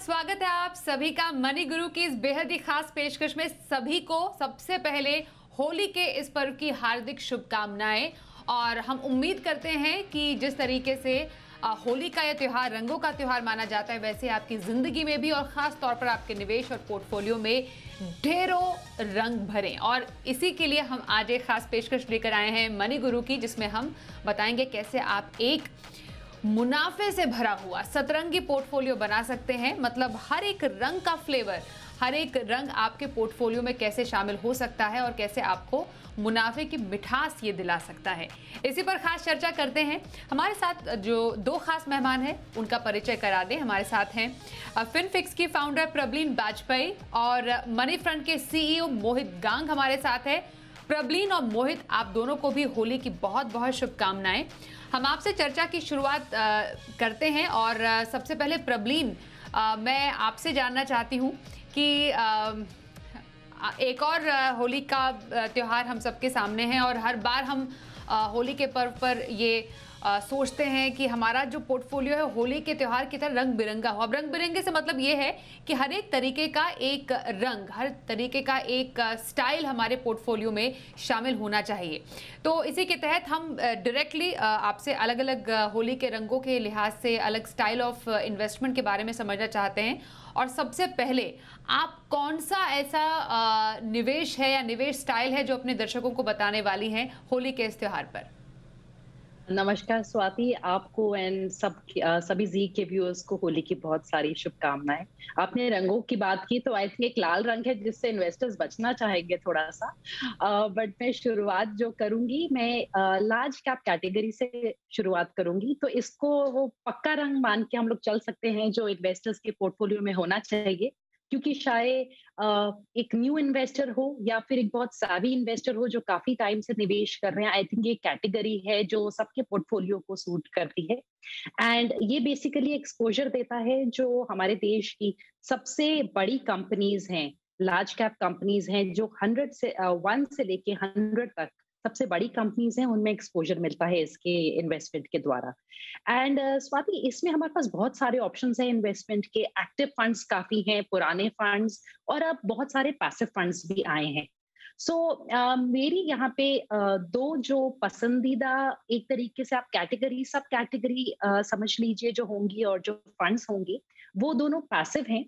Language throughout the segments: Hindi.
स्वागत है आप सभी का मनी गुरु की इस बेहद ही खास पेशकश में। सभी को सबसे पहले होली के इस पर्व की हार्दिक शुभकामनाएं। और हम उम्मीद करते हैं कि जिस तरीके से होली का यह त्यौहार रंगों का त्यौहार माना जाता है, वैसे आपकी जिंदगी में भी और खास तौर पर आपके निवेश और पोर्टफोलियो में ढेरों रंग भरें। और इसी के लिए हम आज एक खास पेशकश लेकर आए हैं मनी गुरु की, जिसमें हम बताएंगे कैसे आप एक मुनाफे से भरा हुआ सतरंगी पोर्टफोलियो बना सकते हैं। मतलब हर एक रंग का फ्लेवर, हर एक रंग आपके पोर्टफोलियो में कैसे शामिल हो सकता है और कैसे आपको मुनाफे की मिठास ये दिला सकता है। इसी पर खास चर्चा करते हैं। हमारे साथ जो दो खास मेहमान हैं उनका परिचय करा दें। हमारे साथ हैं फिनफिक्स की फाउंडर प्रबलीन बाजपेयी और मनी फ्रंट के सीईओ मोहित गांग हमारे साथ है। प्रबलीन और मोहित, आप दोनों को भी होली की बहुत बहुत शुभकामनाएं। हम आपसे चर्चा की शुरुआत करते हैं और सबसे पहले प्रबलीन, मैं आपसे जानना चाहती हूं कि एक और होली का त्यौहार हम सबके सामने है और हर बार हम होली के पर्व पर ये सोचते हैं कि हमारा जो पोर्टफोलियो है होली के त्यौहार की तरह रंग बिरंगा हो। अब रंग बिरंगे से मतलब ये है कि हर एक तरीके का एक रंग, हर तरीके का एक स्टाइल हमारे पोर्टफोलियो में शामिल होना चाहिए। तो इसी के तहत हम डायरेक्टली आपसे अलग अलग होली के रंगों के लिहाज से अलग स्टाइल ऑफ इन्वेस्टमेंट के बारे में समझना चाहते हैं। और सबसे पहले आप कौन सा ऐसा निवेश है या निवेश स्टाइल है जो अपने दर्शकों को बताने वाली हैं होली के इस त्यौहार पर? नमस्कार स्वाति, आपको एंड सभी जी के व्यूअर्स को होली की बहुत सारी शुभकामनाएं। आपने रंगों की बात की तो आई थिंक एक लाल रंग है जिससे इन्वेस्टर्स बचना चाहेंगे थोड़ा सा, बट मैं शुरुआत जो करूंगी मैं लार्ज कैप कैटेगरी से शुरुआत करूंगी। तो इसको वो पक्का रंग मान के हम लोग चल सकते हैं जो इन्वेस्टर्स के पोर्टफोलियो में होना चाहिए, क्योंकि शायद एक न्यू इन्वेस्टर हो या फिर एक बहुत सावी इन्वेस्टर हो जो काफी टाइम से निवेश कर रहे हैं, आई थिंक ये कैटेगरी है जो सबके पोर्टफोलियो को सूट करती है। एंड ये बेसिकली एक्सपोजर देता है जो हमारे देश की सबसे बड़ी कंपनीज हैं, लार्ज कैप कंपनीज हैं, जो 100 से लेके 100 तक सबसे बड़ी कंपनीज हैं, उनमें एक्सपोजर मिलता है इसके इन्वेस्टमेंट के द्वारा। एंड स्वाति, इसमें हमारे पास बहुत सारे ऑप्शंस हैं इन्वेस्टमेंट के। एक्टिव फंड्स काफी हैं, पुराने फंड्स, और अब बहुत सारे पैसिव फंड्स भी आए हैं। सो मेरी यहाँ पे दो जो पसंदीदा एक तरीके से आप कैटेगरी, सब कैटेगरी समझ लीजिए जो होंगी, और जो फंड्स होंगे वो दोनों पैसिव हैं।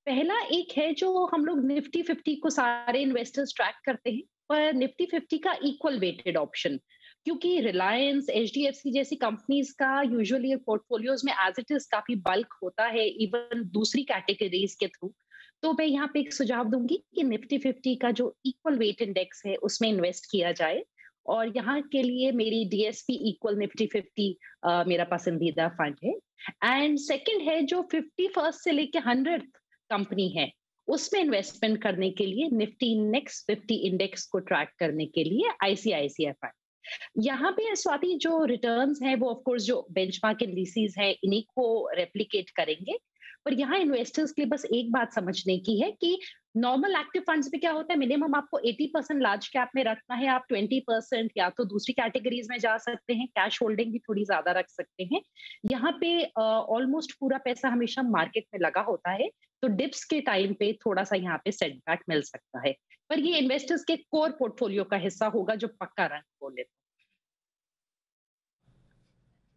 पहला एक है जो हम लोग निफ्टी 50 को सारे इन्वेस्टर्स ट्रैक करते हैं, पर निफ्टी 50 का इक्वल वेटेड ऑप्शन, क्योंकि रिलायंस, एचडीएफसी जैसी कंपनीज का यूजुअली पोर्टफोलियोज में एज इट इज काफी बल्क होता है, इवन दूसरी कैटेगरीज के थ्रू। तो मैं यहाँ पे एक सुझाव दूंगी कि निफ्टी 50 का जो इक्वल वेट इंडेक्स है उसमें इन्वेस्ट किया जाए, और यहाँ के लिए मेरी डीएसपी इक्वल निफ्टी 50 मेरा पसंदीदा फंड है। एंड सेकंड है जो 51st से लेके 100 कंपनी है, उसमें इन्वेस्टमेंट करने के लिए निफ्टी नेक्स्ट 50 इंडेक्स को ट्रैक करने के लिए आईसीआईसीआई फंड। यहाँ पे स्वाति जो रिटर्न्स हैं वो ऑफ कोर्स जो बेंचमार्क इंडिसेस हैं इन्हीं को रेप्लिकेट करेंगे, पर यहाँ इन्वेस्टर्स के लिए बस एक बात समझने की है कि नॉर्मल एक्टिव फंड्स में क्या होता है, मिनिमम आपको 80% लार्ज कैप में रखना है, आप 20% या तो दूसरी कैटेगरीज में जा सकते हैं, कैश होल्डिंग भी थोड़ी ज्यादा रख सकते हैं। यहाँ पे ऑलमोस्ट पूरा पैसा हमेशा मार्केट में लगा होता है, तो डिप्स के टाइम पे थोड़ा सा यहाँ पे सेटबैक मिल सकता है, पर ये इन्वेस्टर्स के कोर पोर्टफोलियो का हिस्सा होगा जो पक्का रंग बोले।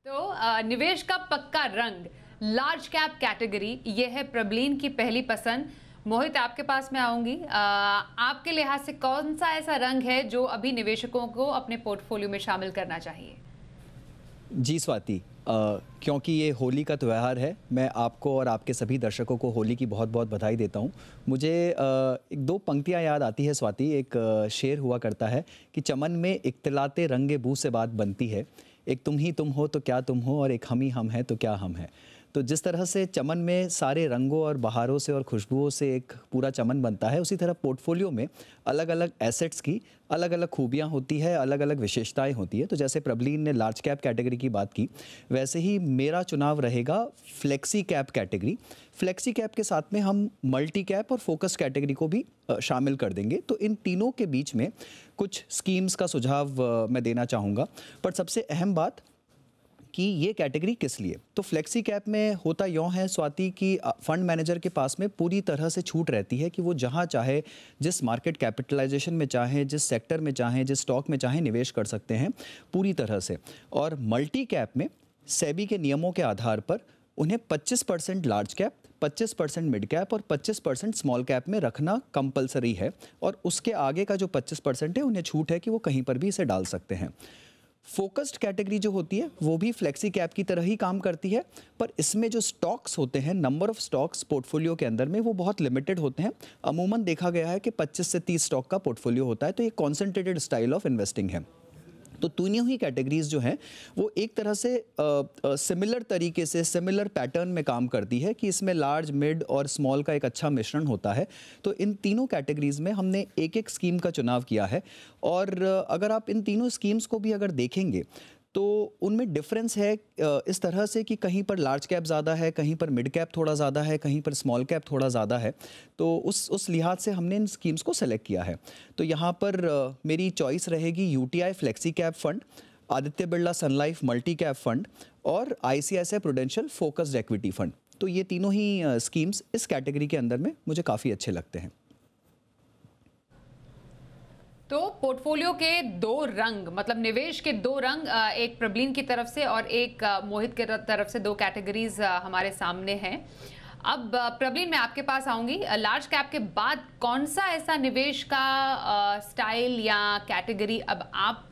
तो निवेश का पक्का रंग लार्ज कैप कैटेगरी, ये है प्रबलीन की पहली पसंद। मोहित, आपके पास मैं आऊंगी। आपके लिहाज से कौन सा ऐसा रंग है जो अभी निवेशकों को अपने पोर्टफोलियो में शामिल करना चाहिए? जी स्वाति, क्योंकि ये होली का त्यौहार है, मैं आपको और आपके सभी दर्शकों को होली की बहुत बहुत बधाई देता हूँ। मुझे एक दो पंक्तियाँ याद आती है स्वाति। एक शेर हुआ करता है कि चमन में इख्तिलाते रंगे बू से बात बनती है, एक तुम ही तुम हो तो क्या तुम हो, और एक हम ही हम हैं तो क्या हम हैं। तो जिस तरह से चमन में सारे रंगों और बहारों से और खुशबुओं से एक पूरा चमन बनता है, उसी तरह पोर्टफोलियो में अलग अलग एसेट्स की अलग अलग खूबियाँ होती है, अलग अलग विशेषताएं होती है। तो जैसे प्रबलीन ने लार्ज कैप कैटेगरी की बात की, वैसे ही मेरा चुनाव रहेगा flexi cap category. Flexi cap के साथ में हम मल्टी कैप और फोकस कैटेगरी को भी शामिल कर देंगे। तो इन तीनों के बीच में कुछ स्कीम्स का सुझाव मैं देना चाहूँगा, पर सबसे अहम बात कि ये कैटेगरी किस लिए। तो फ्लेक्सी कैप में होता यूँ है स्वाति कि फंड मैनेजर के पास में पूरी तरह से छूट रहती है कि वो जहाँ चाहे, जिस मार्केट कैपिटलाइजेशन में चाहे, जिस सेक्टर में चाहे, जिस स्टॉक में चाहे निवेश कर सकते हैं पूरी तरह से। और मल्टी कैप में सेबी के नियमों के आधार पर उन्हें 25% लार्ज कैप, 25% मिड कैप और 25% स्मॉल कैप में रखना कंपलसरी है, और उसके आगे का जो 25% है उन्हें छूट है कि वो कहीं पर भी इसे डाल सकते हैं। फोकस्ड कैटेगरी जो होती है वो भी फ्लेक्सी कैप की तरह ही काम करती है, पर इसमें जो स्टॉक्स होते हैं, नंबर ऑफ स्टॉक्स पोर्टफोलियो के अंदर में वो बहुत लिमिटेड होते हैं। अमूमन देखा गया है कि 25 से 30 स्टॉक का पोर्टफोलियो होता है, तो ये कॉन्सेंट्रेटेड स्टाइल ऑफ इन्वेस्टिंग है। तो तीनों ही कैटेगरीज जो हैं वो एक तरह से सिमिलर तरीके से, सिमिलर पैटर्न में काम करती है कि इसमें लार्ज, मिड और स्मॉल का एक अच्छा मिश्रण होता है। तो इन तीनों कैटेगरीज में हमने एक एक स्कीम का चुनाव किया है, और अगर आप इन तीनों स्कीम्स को भी अगर देखेंगे तो उनमें डिफरेंस है इस तरह से कि कहीं पर लार्ज कैप ज़्यादा है, कहीं पर मिड कैप थोड़ा ज़्यादा है, कहीं पर स्मॉल कैप थोड़ा ज़्यादा है। तो उस लिहाज से हमने इन स्कीम्स को सेलेक्ट किया है। तो यहाँ पर मेरी चॉइस रहेगी UTI flexi cap fund, Aditya Birla sun life multi cap fund और ICICI prudential focused equity fund. तो ये तीनों ही स्कीम्स इस कैटेगरी के अंदर में मुझे काफ़ी अच्छे लगते हैं। तो पोर्टफोलियो के दो रंग, मतलब निवेश के दो रंग, एक प्रबलीन की तरफ से और एक मोहित की तरफ से, दो कैटेगरीज हमारे सामने हैं। अब प्रबलीन मैं आपके पास आऊंगी। लार्ज कैप के बाद कौन सा ऐसा निवेश का स्टाइल या कैटेगरी अब आप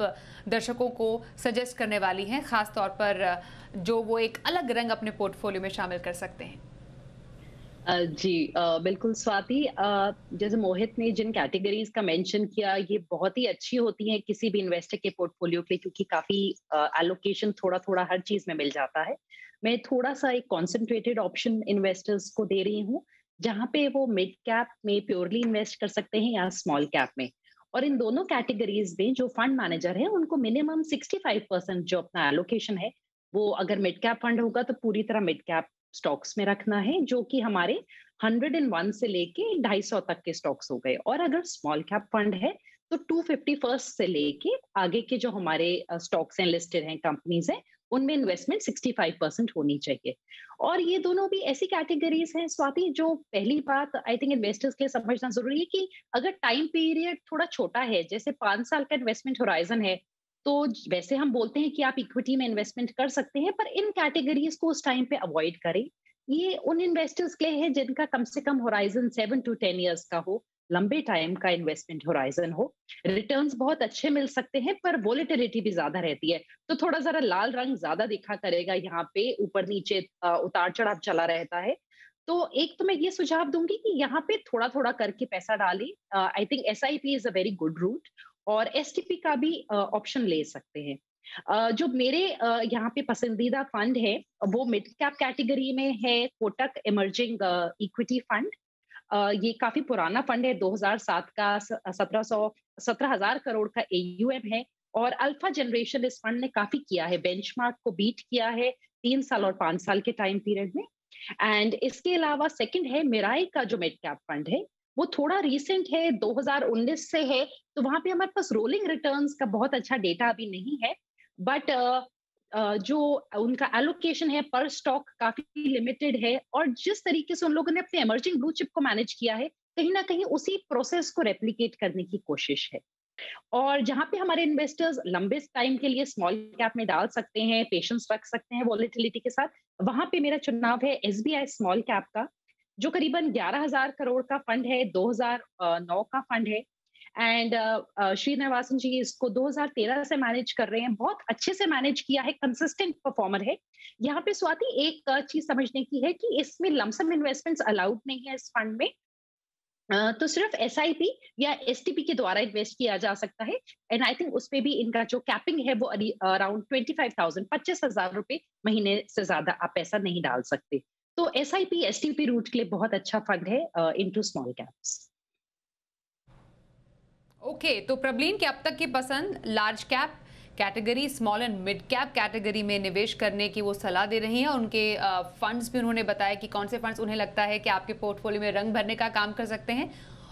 दर्शकों को सजेस्ट करने वाली हैं, खास तौर पर जो वो एक अलग रंग अपने पोर्टफोलियो में शामिल कर सकते हैं? जी बिल्कुल स्वाति, जैसे मोहित ने जिन कैटेगरीज का मेंशन किया ये बहुत ही अच्छी होती हैं किसी भी इन्वेस्टर के पोर्टफोलियो के लिए, क्योंकि काफी एलोकेशन थोड़ा थोड़ा हर चीज में मिल जाता है। मैं थोड़ा सा एक कॉन्सेंट्रेटेड ऑप्शन इन्वेस्टर्स को दे रही हूँ, जहाँ पे वो मिड कैप में प्योरली इन्वेस्ट कर सकते हैं या स्मॉल कैप में। और इन दोनों कैटेगरीज में जो फंड मैनेजर है उनको मिनिमम 65% जो अपना एलोकेशन है वो अगर मिड कैप फंड होगा तो पूरी तरह मिड कैप स्टॉक्स में रखना है, जो कि हमारे 101 से लेके 250 तक के स्टॉक्स हो गए। और अगर स्मॉल कैप फंड है तो 251 से लेके आगे के जो हमारे स्टॉक्स हैं, लिस्टेड हैं, कंपनीज हैं, उनमें इन्वेस्टमेंट 65% होनी चाहिए। और ये दोनों भी ऐसी कैटेगरीज हैं स्वाति, जो पहली बात आई थिंक इन्वेस्टर्स के लिए समझना जरूरी है कि अगर टाइम पीरियड थोड़ा छोटा है, जैसे 5 साल का इन्वेस्टमेंट होराइजन है, तो वैसे हम बोलते हैं कि आप इक्विटी में इन्वेस्टमेंट कर सकते हैं, पर इन कैटेगरीज को उस टाइम पे अवॉइड करें। ये उन इन्वेस्टर्स के लिए है जिनका कम से कम होराइजन 7 to 10 इयर्स का हो, लंबे टाइम का इन्वेस्टमेंट होराइजन हो। रिटर्न्स बहुत अच्छे मिल सकते हैं पर वोलेटिलिटी भी ज्यादा रहती है, तो थोड़ा जरा लाल रंग ज्यादा दिखा करेगा, यहाँ पे ऊपर नीचे उतार चढ़ाव चला रहता है। तो एक तो मैं ये सुझाव दूंगी कि यहाँ पे थोड़ा थोड़ा करके पैसा डालें। I think SIP is a very good route, और STP का भी ऑप्शन ले सकते हैं। जो मेरे यहाँ पे पसंदीदा फंड है वो मिड कैप कैटेगरी में है कोटक इमर्जिंग इक्विटी फंड। ये काफी पुराना फंड है, 2007 का, 17,000 करोड़ का AUM है, और अल्फा जनरेशन इस फंड ने काफी किया है, बेंचमार्क को बीट किया है 3 साल और 5 साल के टाइम पीरियड में। एंड इसके अलावा सेकंड है मिराई का जो मिड कैप फंड है, वो थोड़ा रीसेंट है, 2019 से है, तो वहां पे हमारे पास रोलिंग रिटर्न्स का बहुत अच्छा डेटा अभी नहीं है, बट जो उनका एलोकेशन है पर स्टॉक काफी लिमिटेड है, और जिस तरीके से उन लोगों ने अपने इमर्जिंग ब्लू चिप को मैनेज किया है, कहीं ना कहीं उसी प्रोसेस को रेप्लिकेट करने की कोशिश है। और जहां पे हमारे इन्वेस्टर्स लंबे टाइम के लिए स्मॉल कैप में डाल सकते हैं, पेशेंस रख सकते हैं वॉलेटिलिटी के साथ, वहां पे मेरा चुनाव है SBI स्मॉल कैप का, जो करीबन 11,000 करोड़ का फंड है, 2009 का फंड है। एंड श्रीनिवासन जी इसको 2013 से मैनेज कर रहे हैं, बहुत अच्छे से मैनेज किया है, कंसिस्टेंट परफॉर्मर है। यहाँ पे स्वाति एक चीज समझने की है कि इसमें लमसम इन्वेस्टमेंट्स अलाउड नहीं है इस फंड में, तो सिर्फ SIP या STP के द्वारा इन्वेस्ट किया जा सकता है। एंड आई थिंक उस पे भी इनका जो कैपिंग है वो अराउंड 25,000, 25,000 रुपए महीने से ज्यादा आप पैसा नहीं डाल सकते। तो SIP STP रूट के लिए बहुत अच्छा फंड है इनटू स्मॉल कैप्स। ओके, तो प्रबलीन की अब तक की पसंद large cap category, small and mid cap category में निवेश करने की वो सलाह दे रही हैं। उनके फंड्स भी उन्होंने बताया कि कौन से फंड्स उन्हें लगता है कि आपके पोर्टफोलियो में रंग भरने का काम कर सकते हैं।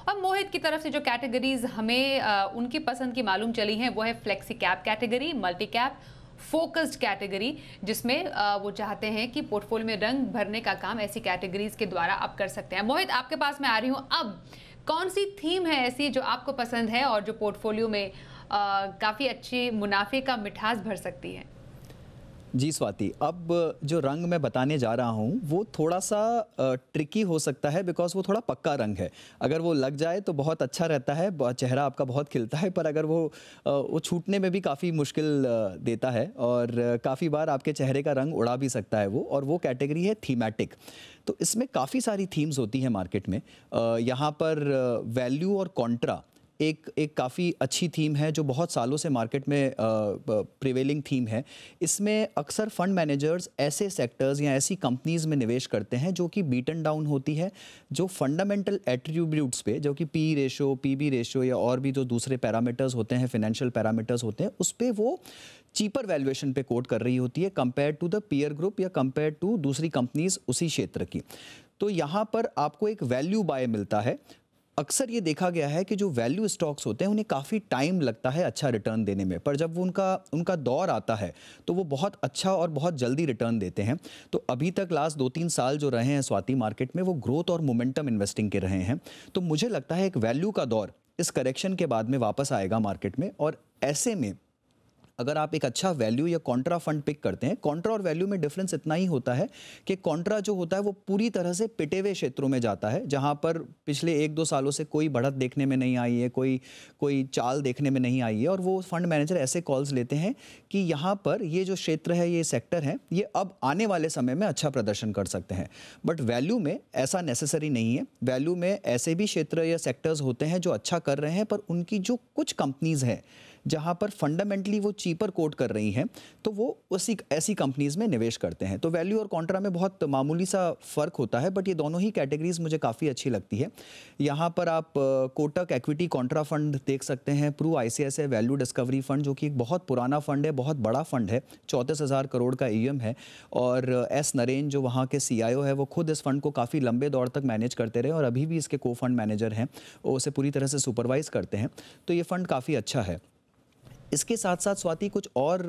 और मोहित की तरफ से जो कैटेगरीज हमें उनकी पसंद की मालूम चली हैं वो है flexi cap category, multi cap, focused category, जिसमें वो चाहते हैं कि पोर्टफोलियो में रंग भरने का काम ऐसी कैटेगरीज के द्वारा आप कर सकते हैं। मोहित, आपके पास मैं आ रही हूँ। अब कौन सी थीम है ऐसी जो आपको पसंद है और जो पोर्टफोलियो में काफ़ी अच्छी मुनाफे का मिठास भर सकती है? जी स्वाति, अब जो रंग मैं बताने जा रहा हूँ वो थोड़ा सा ट्रिकी हो सकता है, बिकॉज वो थोड़ा पक्का रंग है। अगर वो लग जाए तो बहुत अच्छा रहता है, चेहरा आपका बहुत खिलता है, पर अगर वो छूटने में भी काफ़ी मुश्किल देता है और काफ़ी बार आपके चेहरे का रंग उड़ा भी सकता है वो, और वो कैटेगरी है थीमेटिक। तो इसमें काफ़ी सारी थीम्स होती हैं मार्केट में। यहाँ पर वैल्यू और कॉन्ट्रा एक काफ़ी अच्छी थीम है जो बहुत सालों से मार्केट में प्रिवेलिंग थीम है। इसमें अक्सर फंड मैनेजर्स ऐसे सेक्टर्स या ऐसी कंपनीज में निवेश करते हैं जो कि बीटन डाउन होती है, जो फंडामेंटल एट्रीब्यूट्स पे, जो कि पी रेशो, पीबी रेशो या और भी जो दूसरे पैरामीटर्स होते हैं, फाइनेंशियल पैरामीटर्स होते हैं, उस पर वो चीपर वैल्यूएशन पे कोट कर रही होती है compare to the peer group या कंपेयर टू दूसरी कंपनीज उसी क्षेत्र की। तो यहाँ पर आपको एक वैल्यू बाय मिलता है। अक्सर ये देखा गया है कि जो वैल्यू स्टॉक्स होते हैं उन्हें काफ़ी टाइम लगता है अच्छा रिटर्न देने में, पर जब वो उनका दौर आता है तो वो बहुत अच्छा और बहुत जल्दी रिटर्न देते हैं। तो अभी तक लास्ट 2-3 साल जो रहे हैं स्वाति मार्केट में, वो ग्रोथ और मोमेंटम इन्वेस्टिंग के रहे हैं। तो मुझे लगता है एक वैल्यू का दौर इस करेक्शन के बाद में वापस आएगा मार्केट में, और ऐसे में अगर आप एक अच्छा वैल्यू या कॉन्ट्रा फंड पिक करते हैं, कॉन्ट्रा और वैल्यू में डिफरेंस इतना ही होता है कि कॉन्ट्रा जो होता है वो पूरी तरह से पिटे हुए क्षेत्रों में जाता है, जहां पर पिछले 1-2 सालों से कोई बढ़त देखने में नहीं आई है, कोई चाल देखने में नहीं आई है, और वो फंड मैनेजर ऐसे कॉल्स लेते हैं कि यहाँ पर ये जो क्षेत्र है, ये सेक्टर है, ये अब आने वाले समय में अच्छा प्रदर्शन कर सकते हैं। बट वैल्यू में ऐसा नेसेसरी नहीं है। वैल्यू में ऐसे भी क्षेत्र या सेक्टर्स होते हैं जो अच्छा कर रहे हैं, पर उनकी जो कुछ कंपनीज हैं जहां पर फंडामेंटली वो चीपर कोट कर रही हैं, तो वो ऐसी कंपनीज में निवेश करते हैं। तो वैल्यू और कॉन्ट्रा में बहुत मामूली सा फ़र्क होता है, बट ये दोनों ही कैटेगरीज मुझे काफ़ी अच्छी लगती है। यहाँ पर आप कोटक एक्विटी कॉन्ट्रा फंड देख सकते हैं, Pru ICICI value discovery fund, जो कि एक बहुत पुराना फंड है, बहुत बड़ा फंड है, 34,000 करोड़ का AUM है, और एस नरेन जो वहाँ के CIO है, वो खुद इस फंड को काफ़ी लंबे दौर तक मैनेज करते रहे और अभी भी इसके को फंड मैनेजर हैं, वो उसे पूरी तरह से सुपरवाइज करते हैं। तो ये फंड काफ़ी अच्छा है। इसके साथ साथ स्वाति कुछ और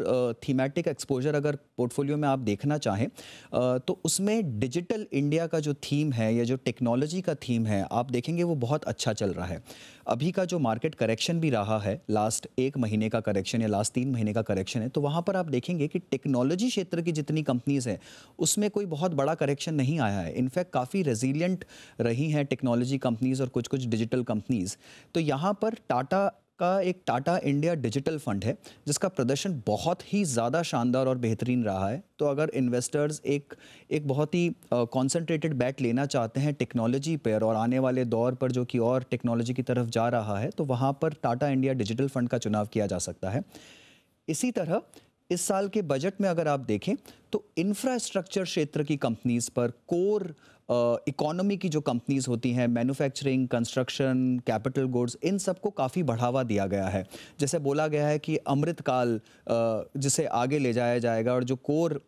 थीमेटिक एक्सपोजर अगर पोर्टफोलियो में आप देखना चाहें तो उसमें डिजिटल इंडिया का जो थीम है या जो टेक्नोलॉजी का थीम है, आप देखेंगे वो बहुत अच्छा चल रहा है। अभी का जो मार्केट करेक्शन भी रहा है, लास्ट 1 महीने का करेक्शन या लास्ट 3 महीने का करेक्शन है, तो वहाँ पर आप देखेंगे कि टेक्नोलॉजी क्षेत्र की जितनी कंपनीज हैं उसमें कोई बहुत बड़ा करेक्शन नहीं आया है। इनफैक्ट काफ़ी रेजिलियंट रही हैं टेक्नोलॉजी कंपनीज और कुछ डिजिटल कंपनीज। तो यहाँ पर टाटा का एक टाटा इंडिया डिजिटल फंड है जिसका प्रदर्शन बहुत ही ज़्यादा शानदार और बेहतरीन रहा है। तो अगर इन्वेस्टर्स एक बहुत ही कॉन्सेंट्रेटेड बैट लेना चाहते हैं टेक्नोलॉजी पर और आने वाले दौर पर जो कि और टेक्नोलॉजी की तरफ जा रहा है, तो वहाँ पर टाटा इंडिया डिजिटल फंड का चुनाव किया जा सकता है। इसी तरह इस साल के बजट में अगर आप देखें तो इंफ्रास्ट्रक्चर क्षेत्र की कंपनीज पर, कोर इकोनॉमी की जो कंपनीज होती हैं, मैन्युफैक्चरिंग, कंस्ट्रक्शन, कैपिटल गुड्स, इन सबको काफ़ी बढ़ावा दिया गया है। जैसे बोला गया है कि अमृतकाल जिसे आगे ले जाया जाएगा, और जो कोर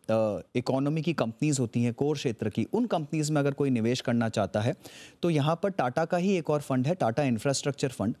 इकोनॉमी की कंपनीज होती हैं, कोर क्षेत्र की, उन कंपनीज में अगर कोई निवेश करना चाहता है तो यहाँ पर टाटा का ही एक और फंड है, टाटा इंफ्रास्ट्रक्चर फंड।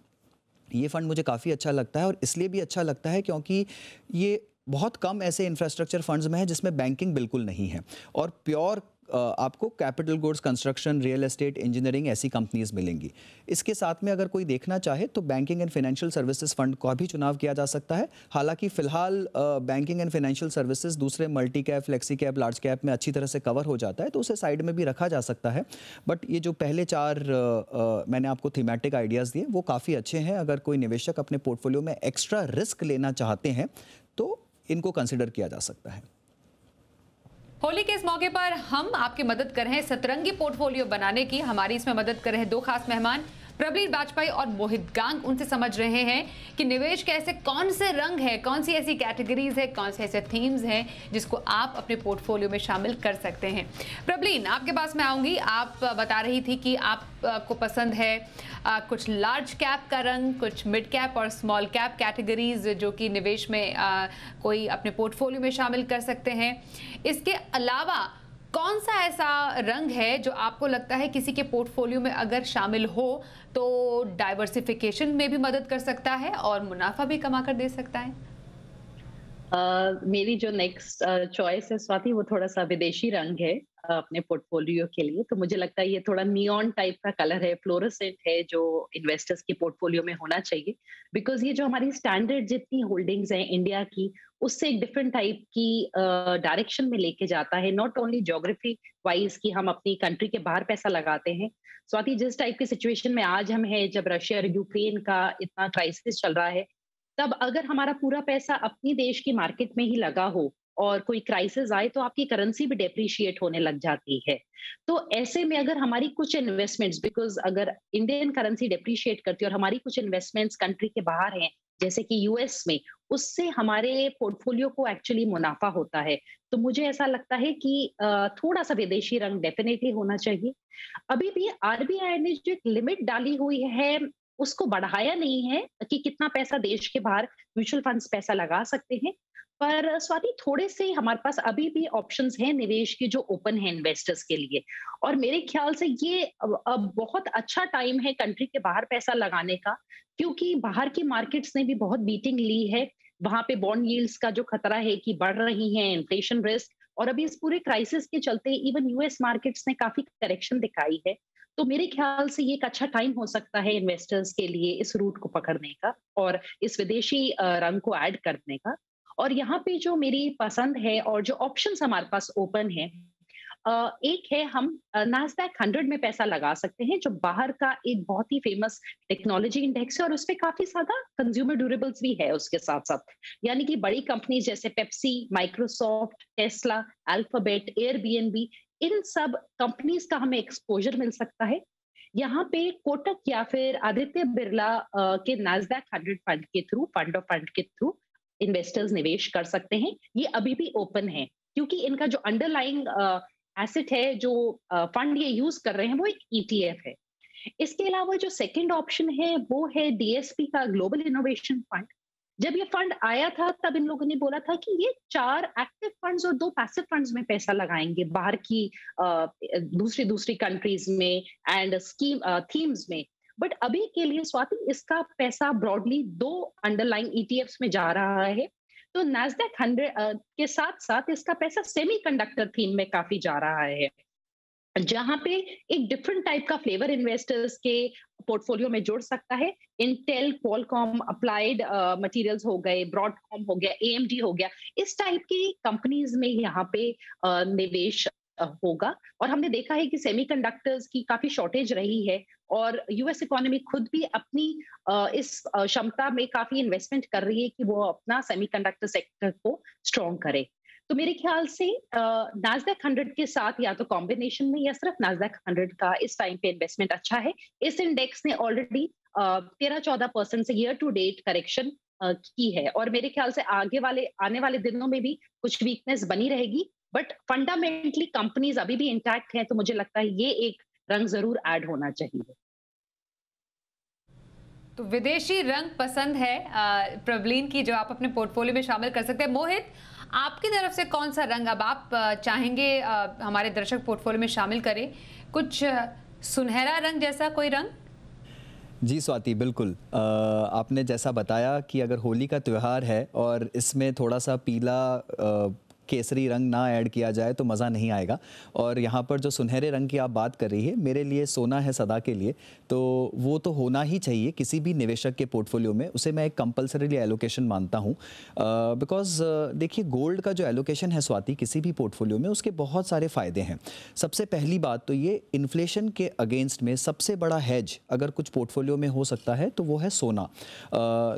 ये फंड मुझे काफ़ी अच्छा लगता है, और इसलिए भी अच्छा लगता है क्योंकि ये बहुत कम ऐसे इंफ्रास्ट्रक्चर फंड्स में है जिसमें बैंकिंग बिल्कुल नहीं है, और प्योर आपको capital goods, construction, real estate, engineering ऐसी कंपनीज मिलेंगी। इसके साथ में अगर कोई देखना चाहे तो banking and financial services fund का भी चुनाव किया जा सकता है। हालांकि फिलहाल बैंकिंग एंड फाइनेंशियल सर्विसेज दूसरे multi cap, flexi cap, large cap में अच्छी तरह से कवर हो जाता है, तो उसे साइड में भी रखा जा सकता है। बट ये जो पहले 4 मैंने आपको थीमेटिक आइडियाज़ दिए वो काफ़ी अच्छे हैं। अगर कोई निवेशक अपने पोर्टफोलियो में एक्स्ट्रा रिस्क लेना चाहते हैं तो इनको कंसिडर किया जा सकता है। होली के इस मौके पर हम आपकी मदद कर रहे हैं सतरंगी पोर्टफोलियो बनाने की। हमारी इसमें मदद कर रहे हैं 2 खास मेहमान, प्रबलीन बाजपेयी और मोहित गांग। उनसे समझ रहे हैं कि निवेश के ऐसे कौन से रंग है, कौन सी ऐसी कैटेगरीज है, कौन से ऐसे थीम्स हैं जिसको आप अपने पोर्टफोलियो में शामिल कर सकते हैं। प्रबलीन, आपके पास मैं आऊंगी। आप बता रही थी कि आपको पसंद है कुछ लार्ज कैप का रंग, कुछ मिड कैप और स्मॉल कैप कैटेगरीज जो कि निवेश में कोई अपने पोर्टफोलियो में शामिल कर सकते हैं। इसके अलावा कौन सा ऐसा रंग है जो आपको लगता है किसी के पोर्टफोलियो में अगर शामिल हो तो डाइवर्सिफिकेशन में भी मदद कर सकता है और मुनाफा भी कमा कर दे सकता है? मेरी जो नेक्स्ट चॉइस है स्वाति, वो थोड़ा सा विदेशी रंग है अपने पोर्टफोलियो के लिए। तो मुझे लगता है ये थोड़ा नियॉन टाइप का कलर है, फ्लोरोसेंट है, जो इन्वेस्टर्स के पोर्टफोलियो में होना चाहिए। बिकॉज ये जो हमारी स्टैंडर्ड जितनी होल्डिंग्स हैं इंडिया की, उससे एक डिफरेंट टाइप की डायरेक्शन में लेके जाता है। नॉट ओनली ज्योग्राफी वाइज कि हम अपनी कंट्री के बाहर पैसा लगाते हैं। स्वाति, जिस टाइप की सिचुएशन में आज हम हैं, जब रशिया और यूक्रेन का इतना क्राइसिस चल रहा है, तब अगर हमारा पूरा पैसा अपनी देश की मार्केट में ही लगा हो और कोई क्राइसिस आए, तो आपकी करेंसी भी डेप्रिशिएट होने लग जाती है। तो ऐसे में अगर हमारी कुछ इन्वेस्टमेंट्स, बिकॉज अगर इंडियन करेंसी डेप्रिशिएट करती है और हमारी कुछ इन्वेस्टमेंट्स कंट्री के बाहर हैं, जैसे कि यूएस में, उससे हमारे पोर्टफोलियो को एक्चुअली मुनाफा होता है। तो मुझे ऐसा लगता है कि थोड़ा सा विदेशी रंग डेफिनेटली होना चाहिए। अभी भी आरबीआई ने जो एक लिमिट डाली हुई है, उसको बढ़ाया नहीं है कि कितना पैसा देश के बाहर म्यूचुअल फंड्स पैसा लगा सकते हैं। पर स्वाति, थोड़े से हमारे पास अभी भी ऑप्शंस हैं निवेश के, जो ओपन है इन्वेस्टर्स के लिए। और मेरे ख्याल से ये अब बहुत अच्छा टाइम है कंट्री के बाहर पैसा लगाने का, क्योंकि बाहर की मार्केट्स ने भी बहुत बीटिंग ली है। वहां पे बॉन्ड यील्ड्स का जो खतरा है कि बढ़ रही है, इन्फ्लेशन रिस्क, और अभी इस पूरे क्राइसिस के चलते इवन यूएस मार्केट्स ने काफी करेक्शन दिखाई है। तो मेरे ख्याल से ये एक अच्छा टाइम हो सकता है इन्वेस्टर्स के लिए इस रूट को पकड़ने का और इस विदेशी रंग को ऐड करने का। और यहाँ पे जो मेरी पसंद है और जो ऑप्शंस हमारे पास ओपन है, एक है, हम नास्डैक 100 में पैसा लगा सकते हैं, जो बाहर का एक बहुत ही फेमस टेक्नोलॉजी इंडेक्स है, और उसपे काफी ज्यादा कंज्यूमर ड्यूरेबल्स भी है उसके साथ साथ। यानी कि बड़ी कंपनीज जैसे Pepsi, Microsoft, Tesla, Alphabet, Airbnb, इन सब कंपनीज का हमें एक्सपोजर मिल सकता है। यहाँ पे कोटक या फिर आदित्य बिरला के नास्डैक 100 फंड के थ्रू, फंड ऑफ फंड के थ्रू इन्वेस्टर्स निवेश कर सकते हैं। ये अभी भी ओपन है, क्योंकि इनका जो अंडरलाइंग एसेट है, जो फंड ये यूज कर रहे हैं, वो एक ईटीएफ है। इसके अलावा जो सेकंड ऑप्शन है, वो है डीएसपी का ग्लोबल इनोवेशन फंड। जब ये फंड आया था, तब इन लोगों ने बोला था कि ये 4 एक्टिव फंड्स और 2 पैसिव फंड्स में पैसा लगाएंगे बाहर की दूसरी दूसरी कंट्रीज में एंड स्कीम थीम्स में। बट अभी के लिए स्वाति, इसका पैसा ब्रॉडली 2 अंडरलाइंग ईटीएफ्स में जा रहा है। तो नास्डैक 100 के साथ साथ इसका पैसा सेमीकंडक्टर थीम में काफी जा रहा है, जहां पे एक डिफरेंट टाइप का फ्लेवर इन्वेस्टर्स के पोर्टफोलियो में जुड़ सकता है। इंटेल, क्वालकॉम, अप्लाइड मटेरियल्स हो गए, ब्रॉडकॉम हो गया, एएमडी हो गया, इस टाइप की कंपनीज में यहाँ पे निवेश होगा। और हमने देखा है कि सेमीकंडक्टर्स की काफी शॉर्टेज रही है, और यूएस इकोनॉमी खुद भी अपनी इस क्षमता में काफी इन्वेस्टमेंट कर रही है कि वो अपना सेमीकंडक्टर सेक्टर को स्ट्रॉन्ग करे। तो मेरे ख्याल से नास्डैक 100 के साथ या तो कॉम्बिनेशन में, या सिर्फ नास्डैक 100 का इस टाइम पे इन्वेस्टमेंट अच्छा है। इस इंडेक्स ने ऑलरेडी 13-14% से ईयर टू डेट करेक्शन की है, और मेरे ख्याल से आने वाले दिनों में भी कुछ वीकनेस बनी रहेगी। बट फंडामेंटली कंपनीज अभी भी इंटैक्ट है, तो मुझे लगता है ये एक रंग जरूर ऐड होना चाहिए। तो विदेशी रंग पसंद है प्रवलीन की, जो आप अपने पोर्टफोलियो में शामिल कर सकते हैं। मोहित, आपकी तरफ से कौन सा रंग अब आप चाहेंगे हमारे दर्शक पोर्टफोलियो में शामिल करें? कुछ सुनहरा रंग जैसा कोई रंग? जी स्वाति, बिल्कुल। आपने जैसा बताया कि अगर होली का त्यौहार है और इसमें थोड़ा सा पीला केसरी रंग ना ऐड किया जाए तो मज़ा नहीं आएगा। और यहाँ पर जो सुनहरे रंग की आप बात कर रही है, मेरे लिए सोना है सदा के लिए, तो वो तो होना ही चाहिए किसी भी निवेशक के पोर्टफोलियो में। उसे मैं एक कंपल्सरीली एलोकेशन मानता हूँ, बिकॉज देखिए, गोल्ड का जो एलोकेशन है स्वाति किसी भी पोर्टफोलियो में, उसके बहुत सारे फ़ायदे हैं। सबसे पहली बात तो ये, इन्फ्लेशन के अगेंस्ट में सबसे बड़ा हेज अगर कुछ पोर्टफोलियो में हो सकता है तो वो है सोना।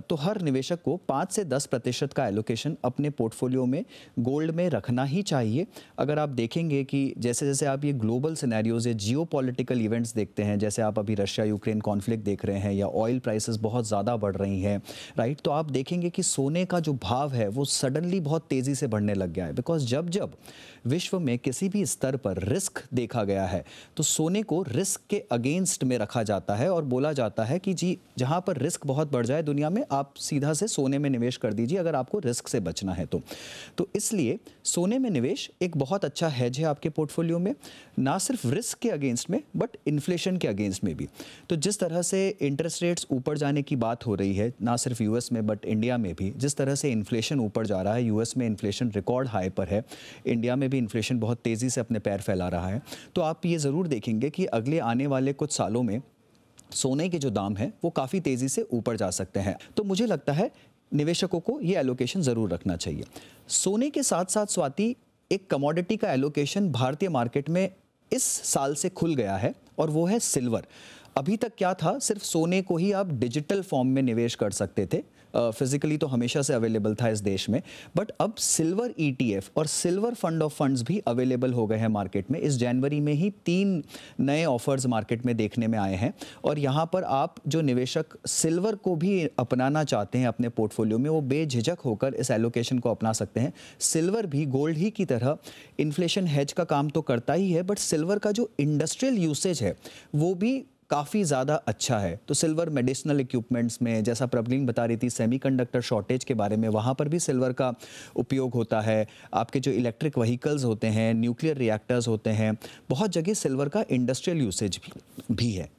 तो हर निवेशक को 5 से 10% का एलोकेशन अपने पोर्टफोलियो में गोल्ड में रखना ही चाहिए। अगर आप देखेंगे कि जैसे जैसे आप ये ग्लोबल सिनेरियोज या जियोपॉलिटिकल इवेंट्स देखते हैं, जैसे आप अभी रशिया यूक्रेन कॉन्फ्लिक्ट देख रहे हैं, या ऑयल प्राइसेस बहुत ज़्यादा बढ़ रही हैं, राइट, तो आप देखेंगे कि सोने का जो भाव है वो सडनली बहुत तेज़ी से बढ़ने लग गया है। बिकॉज जब जब विश्व में किसी भी स्तर पर रिस्क देखा गया है, तो सोने को रिस्क के अगेंस्ट में रखा जाता है और बोला जाता है कि जी, जहाँ पर रिस्क बहुत बढ़ जाए दुनिया में, आप सीधा से सोने में निवेश कर दीजिए अगर आपको रिस्क से बचना है तो इसलिए सोने में निवेश एक बहुत अच्छा हेज है आपके पोर्टफोलियो में, ना सिर्फ रिस्क के अगेंस्ट में बट इन्फ्लेशन के अगेंस्ट में भी। तो जिस तरह से इंटरेस्ट रेट्स ऊपर जाने की बात हो रही है, ना सिर्फ यूएस में बट इंडिया में भी, जिस तरह से इन्फ्लेशन ऊपर जा रहा है, यूएस में इन्फ्लेशन रिकॉर्ड हाई पर है, इंडिया में भी इन्फ्लेशन बहुत तेज़ी से अपने पैर फैला रहा है, तो आप ये ज़रूर देखेंगे कि अगले आने वाले कुछ सालों में सोने के जो दाम हैं वो काफ़ी तेज़ी से ऊपर जा सकते हैं। तो मुझे लगता है निवेशकों को ये एलोकेशन ज़रूर रखना चाहिए। सोने के साथ साथ स्वाति, एक कमोडिटी का एलोकेशन भारतीय मार्केट में इस साल से खुल गया है और वो है सिल्वर। अभी तक क्या था, सिर्फ सोने को ही आप डिजिटल फॉर्म में निवेश कर सकते थे, फिजिकली तो हमेशा से अवेलेबल था इस देश में, बट अब सिल्वर ईटीएफ और सिल्वर फंड ऑफ फंड्स भी अवेलेबल हो गए हैं मार्केट में। इस जनवरी में ही 3 नए ऑफर्स मार्केट में देखने में आए हैं और यहाँ पर आप जो निवेशक सिल्वर को भी अपनाना चाहते हैं अपने पोर्टफोलियो में, वो बेझिझक होकर इस एलोकेशन को अपना सकते हैं। सिल्वर भी गोल्ड ही की तरह इन्फ्लेशन हेज का काम तो करता ही है, बट सिल्वर का जो इंडस्ट्रियल यूसेज है वो भी काफ़ी ज़्यादा अच्छा है। तो सिल्वर मेडिसिनल इक्विपमेंट्स में, जैसा प्रबलिंग बता रही थी सेमीकंडक्टर शॉर्टेज के बारे में, वहाँ पर भी सिल्वर का उपयोग होता है। आपके जो इलेक्ट्रिक व्हीकल्स होते हैं, न्यूक्लियर रिएक्टर्स होते हैं, बहुत जगह सिल्वर का इंडस्ट्रियल यूसेज भी है,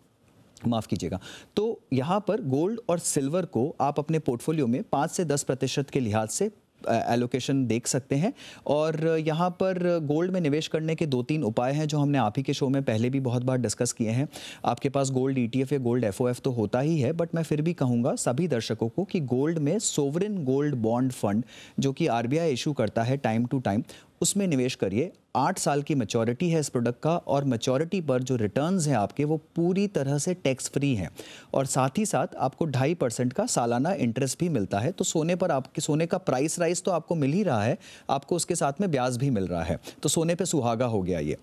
माफ़ कीजिएगा। तो यहाँ पर गोल्ड और सिल्वर को आप अपने पोर्टफोलियो में 5 से 10% के लिहाज से एलोकेशन देख सकते हैं। और यहाँ पर गोल्ड में निवेश करने के 2-3 उपाय हैं जो हमने आप ही के शो में पहले भी बहुत बार डिस्कस किए हैं। आपके पास गोल्ड ईटीएफ या गोल्ड एफओएफ तो होता ही है, बट मैं फिर भी कहूँगा सभी दर्शकों को कि गोल्ड में सोवरेन गोल्ड बॉन्ड फंड जो कि आरबीआई इशू करता है टाइम टू टाइम, उसमें निवेश करिए। 8 साल की मैच्योरिटी है इस प्रोडक्ट का और मैच्योरिटी पर जो रिटर्न्स हैं आपके वो पूरी तरह से टैक्स फ्री हैं और साथ ही साथ आपको 2.5% का सालाना इंटरेस्ट भी मिलता है। तो सोने पर आपके सोने का प्राइस राइज तो आपको मिल ही रहा है, आपको उसके साथ में ब्याज भी मिल रहा है, तो सोने पे सुहागा हो गया ये।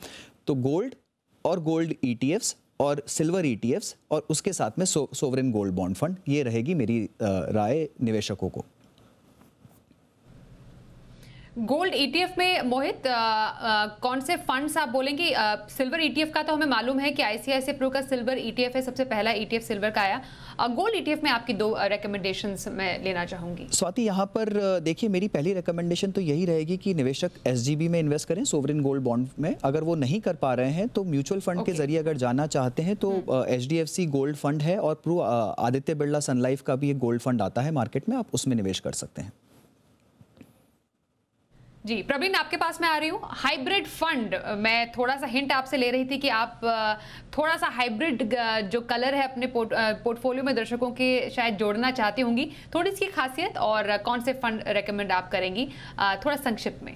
तो गोल्ड और गोल्ड ईटीएफ्स और सिल्वर ईटीएफ्स और उसके साथ में सोवरेन गोल्ड बॉन्ड फंड, ये रहेगी मेरी राय निवेशकों को। गोल्ड ईटीएफ में मोहित कौन से फंड्स आप बोलेंगे? सिल्वर ईटीएफ का तो हमें मालूम है कि आईसीआईसीआई प्रू का सिल्वर ईटीएफ है, सबसे पहला ईटीएफ सिल्वर का आया। गोल्ड ईटीएफ में आपकी 2 रिकमेंडेशंस मैं लेना चाहूंगी। स्वाति, यहाँ पर देखिए, मेरी पहली रिकमेंडेशन तो यही रहेगी कि निवेशक एसजीबी में इन्वेस्ट करें, सोवरेन गोल्ड बॉन्ड में। अगर वो नहीं कर पा रहे हैं तो म्यूचुअल फंड के जरिए अगर जाना चाहते हैं तो एचडीएफसी गोल्ड फंड है और Pru Aditya Birla sun life का भी एक गोल्ड फंड आता है मार्केट में, आप उसमें निवेश कर सकते हैं। जी प्रवीण, आपके पास मैं आ रही हूँ। हाइब्रिड फंड, मैं थोड़ा सा हिंट आपसे ले रही थी कि आप थोड़ा सा हाइब्रिड जो कलर है अपने पोर्टफोलियो में दर्शकों के शायद जोड़ना चाहती होंगी। थोड़ी सी खासियत और कौन से फंड रेकमेंड आप करेंगी, थोड़ा संक्षिप्त में?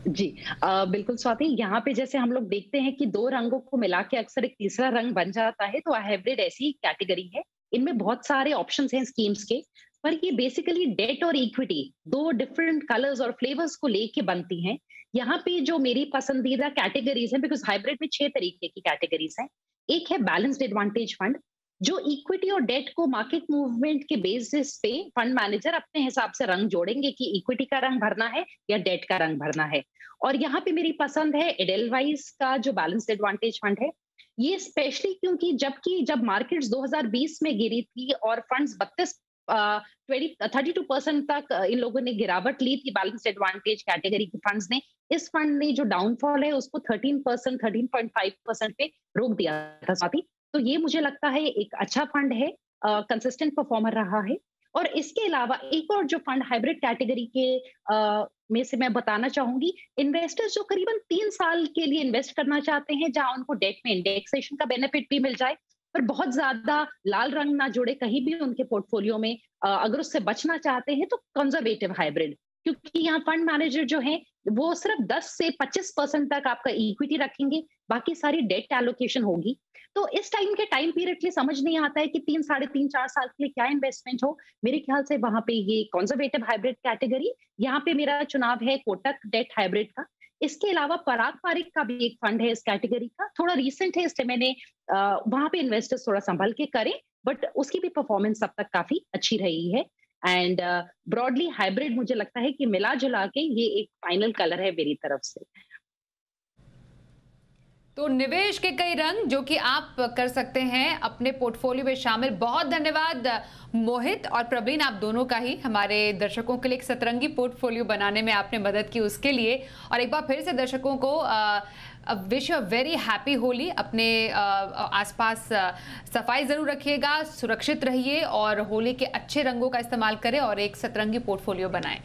जी बिल्कुल स्वाति, यहाँ पे जैसे हम लोग देखते हैं कि 2 रंगों को मिला के अक्सर एक तीसरा रंग बन जाता है, तो हाइब्रिड ऐसी कैटेगरी है। इनमें बहुत सारे ऑप्शंस हैं स्कीम्स के, पर ये बेसिकली डेट और इक्विटी 2 डिफरेंट कलर्स और फ्लेवर्स को लेके बनती हैं। यहाँ पे जो मेरी पसंदीदा कैटेगरीज हैं, बिकॉज हाइब्रिड में 6 तरीके की कैटेगरीज हैं। एक है बैलेंस्ड एडवांटेज फंड, जो इक्विटी और डेट को मार्केट मूवमेंट के बेसिस पे फंड मैनेजर अपने हिसाब से रंग जोड़ेंगे कि इक्विटी का रंग भरना है या डेट का रंग भरना है। और यहाँ पे मेरी पसंद है एडेलवाइस का जो बैलेंस्ड एडवांटेज फंड है। ये स्पेशली क्योंकि जब मार्केट्स 2020 में गिरी थी और फंड्स 32% तक इन लोगों ने गिरावट ली थी बैलेंस्ड एडवांटेज कैटेगरी के फंड्स ने, इस फंड ने जो डाउनफॉल है उसको 13.5% पे रोक दिया था स्वाति। तो ये मुझे लगता है एक अच्छा फंड है, कंसिस्टेंट परफॉर्मर रहा है। और इसके अलावा एक और जो फंड हाइब्रिड कैटेगरी के में से मैं बताना चाहूंगी, इन्वेस्टर्स जो करीबन 3 साल के लिए इन्वेस्ट करना चाहते हैं, जहां उनको डेट में इंडेक्सेशन का बेनिफिट भी मिल जाए पर बहुत ज्यादा लाल रंग ना जुड़े कहीं भी उनके पोर्टफोलियो में, अगर उससे बचना चाहते हैं तो कंजर्वेटिव हाइब्रिड, क्योंकि यहाँ फंड मैनेजर जो है वो सिर्फ 10 से 25% तक आपका इक्विटी रखेंगे, बाकी सारी डेट एलोकेशन होगी। तो इस टाइम पीरियड के लिए समझ नहीं आता है कि 3, साढ़े 3, 4 साल के लिए क्या इन्वेस्टमेंट हो। मेरे ख्याल से वहां पे ये कंजर्वेटिव हाइब्रिड कैटेगरी, यहाँ पे मेरा चुनाव है कोटक डेट हाइब्रिड का। इसके अलावा पराग पारिक का भी एक फंड है इस कैटेगरी का, थोड़ा रीसेंट है इसलिए मैंने वहां पे इन्वेस्टर्स थोड़ा संभल के करें, बट उसकी भी परफॉर्मेंस अब तक काफी अच्छी रही है। एंड ब्रॉडली हाइब्रिड मुझे लगता है कि मिला जुला के ये एक फाइनल कलर है मेरी तरफ से। तो निवेश के कई रंग जो कि आप कर सकते हैं अपने पोर्टफोलियो में शामिल। बहुत धन्यवाद मोहित और प्रवीण, आप दोनों का ही हमारे दर्शकों के लिए एक सतरंगी पोर्टफोलियो बनाने में आपने मदद की, उसके लिए। और एक बार फिर से दर्शकों को wish you very happy Holi. अपने आसपास सफाई ज़रूर रखिएगा, सुरक्षित रहिए और होली के अच्छे रंगों का इस्तेमाल करें और एक सतरंगी पोर्टफोलियो बनाएं।